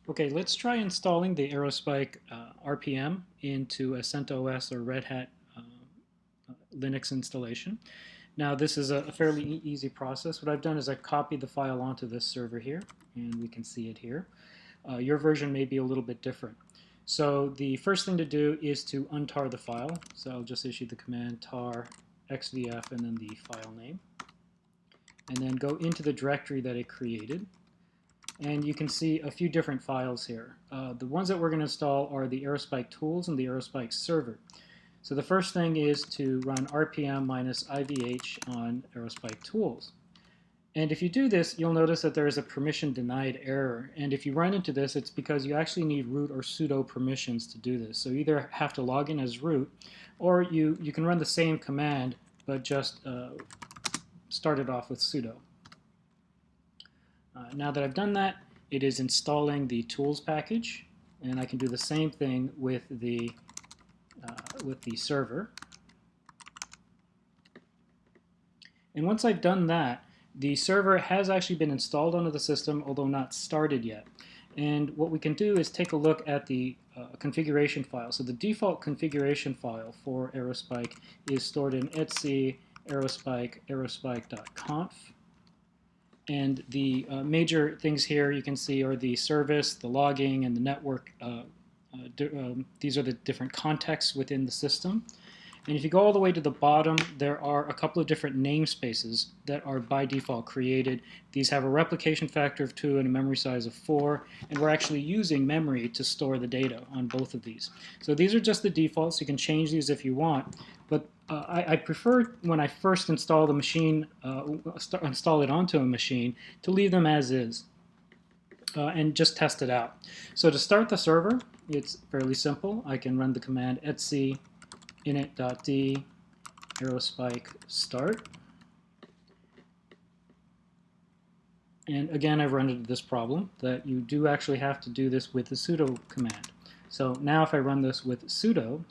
Okay, let's try installing the Aerospike RPM into a CentOS or Red Hat Linux installation. Now, this is a fairly easy process. What I've done is I've copied the file onto this server here, and we can see it here. Your version may be a little bit different. So the first thing to do is to untar the file. So I'll just issue the command tar xvf and then the file name. And then go into the directory that it created. And you can see a few different files here. The ones that we're going to install are the Aerospike tools and the Aerospike server. So the first thing is to run rpm -ivh on Aerospike tools. And if you do this, you'll notice that there is a permission denied error. And if you run into this, it's because you actually need root or sudo permissions to do this. So you either have to log in as root, or you can run the same command, but just start it off with sudo. Now that I've done that, it is installing the tools package, and I can do the same thing with the server. And once I've done that, the server has actually been installed onto the system, although not started yet. And what we can do is take a look at the configuration file. So the default configuration file for Aerospike is stored in etc aerospike aerospike.conf. And the major things here you can see are the service, the logging, and the network. These are the different contexts within the system. And if you go all the way to the bottom, there are a couple of different namespaces that are by default created. These have a replication factor of 2 and a memory size of 4, and we're actually using memory to store the data on both of these. So these are just the defaults. You can change these if you want, but I prefer when I first install the machine, install it onto a machine, to leave them as is and just test it out. So to start the server, it's fairly simple. I can run the command etc init.d aerospike start. And again, I've run into this problem that you do actually have to do this with the sudo command. So now if I run this with sudo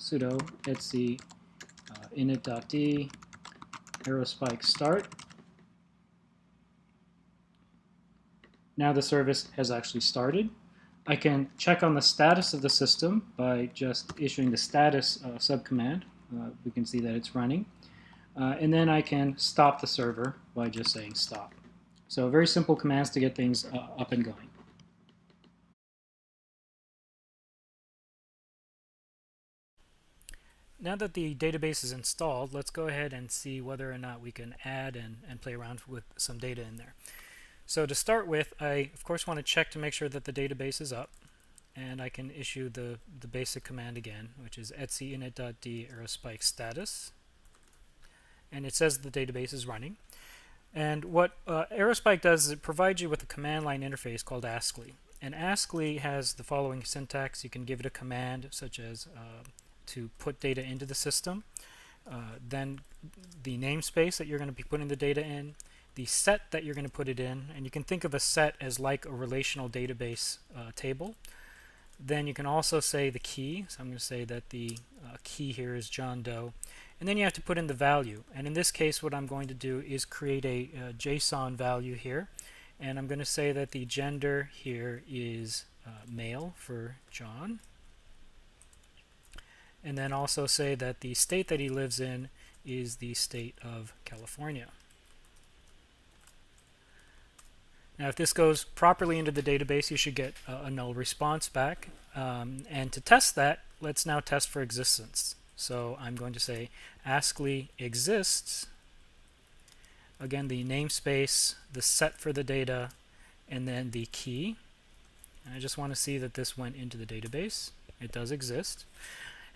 etc init.d aerospike start, now the service has actually started. I can check on the status of the system by just issuing the status subcommand. We can see that it's running. And then I can stop the server by just saying stop. So very simple commands to get things up and going. Now that the database is installed, let's go ahead and see whether or not we can add and play around with some data in there. So to start with, I of course want to check to make sure that the database is up, and I can issue the basic command again, which is etc init.d aerospike status, and it says the database is running. And what Aerospike does is it provides you with a command line interface called ASCII, and ASCII has the following syntax. You can give it a command such as to put data into the system, then the namespace that you're going to be putting the data in, the set that you're going to put it in, and you can think of a set as like a relational database table. Then you can also say the key, so I'm going to say that the key here is John Doe, and then you have to put in the value. And in this case, what I'm going to do is create a JSON value here, and I'm going to say that the gender here is male for John, and then also say that the state that he lives in is the state of California. Now if this goes properly into the database, you should get a null response back. And to test that, let's now test for existence. So I'm going to say ASCII exists, again the namespace, the set for the data, and then the key. And I just want to see that this went into the database. It does exist.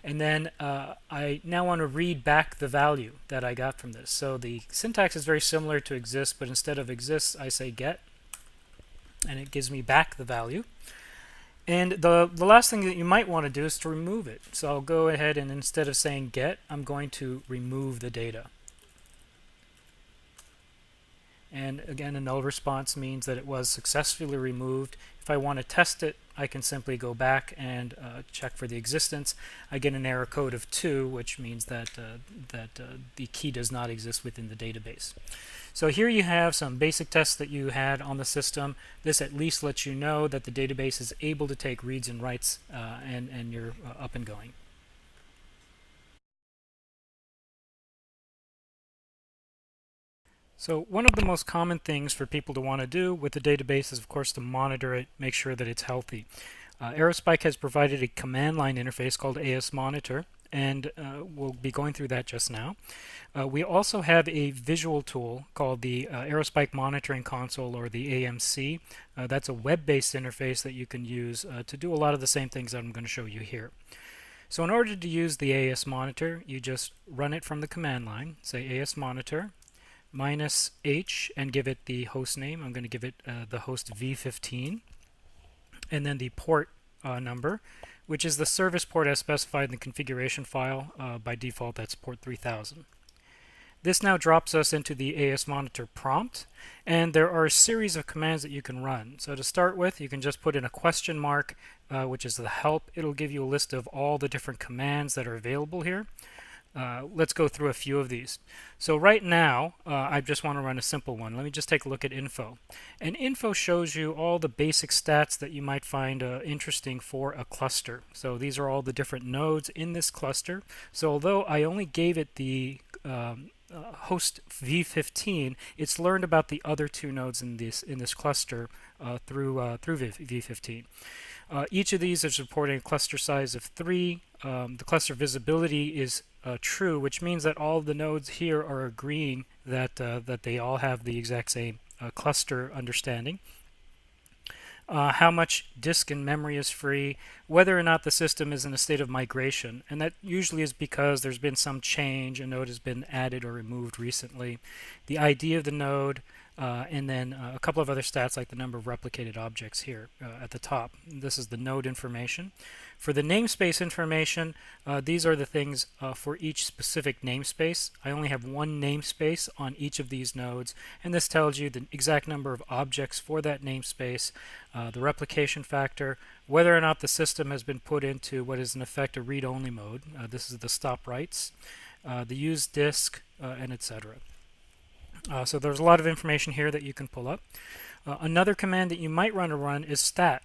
And then I now want to read back the value that I got from this. So the syntax is very similar to exist, but instead of exists, I say get, and it gives me back the value. And the last thing that you might want to do is to remove it. So I'll go ahead and instead of saying get, I'm going to remove the data. And again, a null response means that it was successfully removed. If I want to test it I can simply go back and check for the existence. I get an error code of 2, which means that, the key does not exist within the database. So here you have some basic tests that you had on the system. This at least lets you know that the database is able to take reads and writes, and you're up and going. So one of the most common things for people to want to do with the database is, of course, to monitor it, make sure that it's healthy. Aerospike has provided a command line interface called ASMonitor, and we'll be going through that just now. We also have a visual tool called the Aerospike Monitoring Console, or the AMC. That's a web-based interface that you can use to do a lot of the same things that I'm going to show you here. So in order to use the ASMonitor, you just run it from the command line. Say ASMonitor -H and give it the host name. I'm going to give it the host v15, and then the port number, which is the service port as specified in the configuration file. By default, that's port 3000. This now drops us into the ASMonitor prompt, and there are a series of commands that you can run. So to start with, you can just put in a question mark, which is the help. It'll give you a list of all the different commands that are available here. Let's go through a few of these. So right now, I just want to run a simple one. Let me just take a look at info. And info shows you all the basic stats that you might find interesting for a cluster. So these are all the different nodes in this cluster. So although I only gave it the host v15, it's learned about the other two nodes in this cluster through v15. Each of these is reporting a cluster size of 3. The cluster visibility is true, which means that all of the nodes here are agreeing that they all have the exact same cluster understanding. How much disk and memory is free, whether or not the system is in a state of migration, and that usually is because there's been some change, a node has been added or removed recently, the ID of the node, and then a couple of other stats like the number of replicated objects here at the top. This is the node information. For the namespace information, these are the things for each specific namespace. I only have one namespace on each of these nodes, and this tells you the exact number of objects for that namespace, the replication factor, whether or not the system has been put into what is in effect a read-only mode. This is the stop writes, the use disk, and etc. So there's a lot of information here that you can pull up. Another command that you might want to run is stat.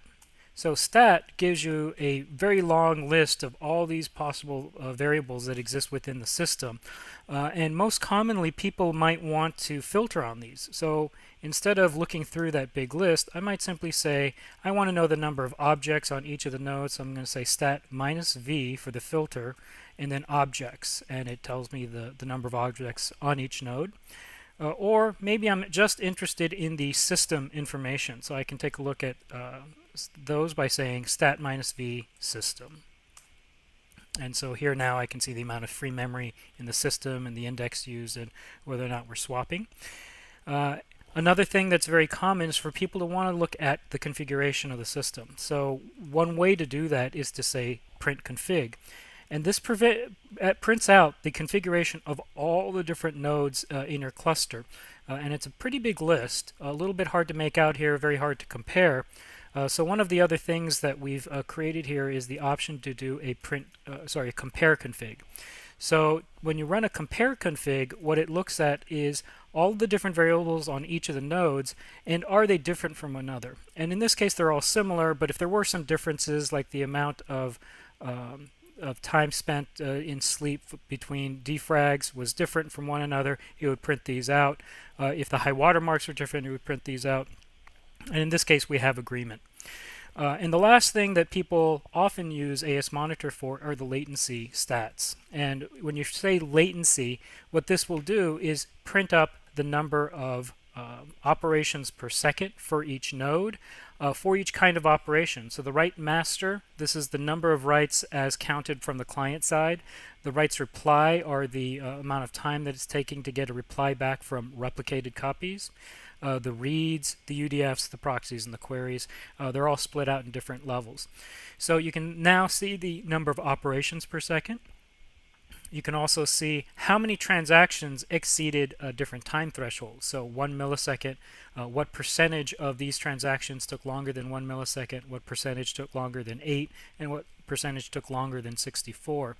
So stat gives you a very long list of all these possible variables that exist within the system. And most commonly, people might want to filter on these. So instead of looking through that big list, I might simply say, I want to know the number of objects on each of the nodes. So I'm going to say stat -v for the filter, and then objects. And it tells me the number of objects on each node. Or maybe I'm just interested in the system information. So I can take a look at those by saying stat -v system. And so here now I can see the amount of free memory in the system and the index used and whether or not we're swapping. Another thing that's very common is for people to want to look at the configuration of the system. So one way to do that is to say print config. And this prints out the configuration of all the different nodes in your cluster. And it's a pretty big list, a little bit hard to make out here, very hard to compare. So one of the other things that we've created here is the option to do a compare config. So when you run a compare config, what it looks at is all the different variables on each of the nodes, and are they different from one another? And in this case, they're all similar, but if there were some differences, like the amount of time spent in sleep between defrags was different from one another, it would print these out. If the high water marks were different, it would print these out. And in this case, we have agreement. And the last thing that people often use ASMonitor for are the latency stats. And when you say latency, what this will do is print up the number of operations per second for each node, for each kind of operation. So the write master, this is the number of writes as counted from the client side. The writes reply are the amount of time that it's taking to get a reply back from replicated copies. The reads, the UDFs, the proxies, and the queries, they're all split out in different levels. So you can now see the number of operations per second. You can also see how many transactions exceeded different time thresholds. So 1 millisecond, what percentage of these transactions took longer than 1 millisecond, what percentage took longer than 8, and what percentage took longer than 64.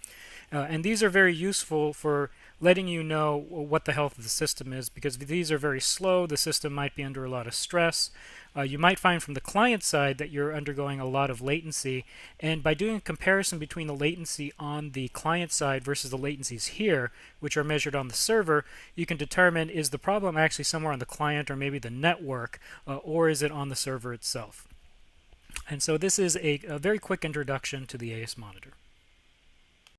And these are very useful for letting you know what the health of the system is, because if these are very slow, the system might be under a lot of stress. You might find from the client side that you're undergoing a lot of latency, and by doing a comparison between the latency on the client side versus the latencies here, which are measured on the server, you can determine, is the problem actually somewhere on the client or maybe the network, or is it on the server itself? And so this is a very quick introduction to the AS monitor.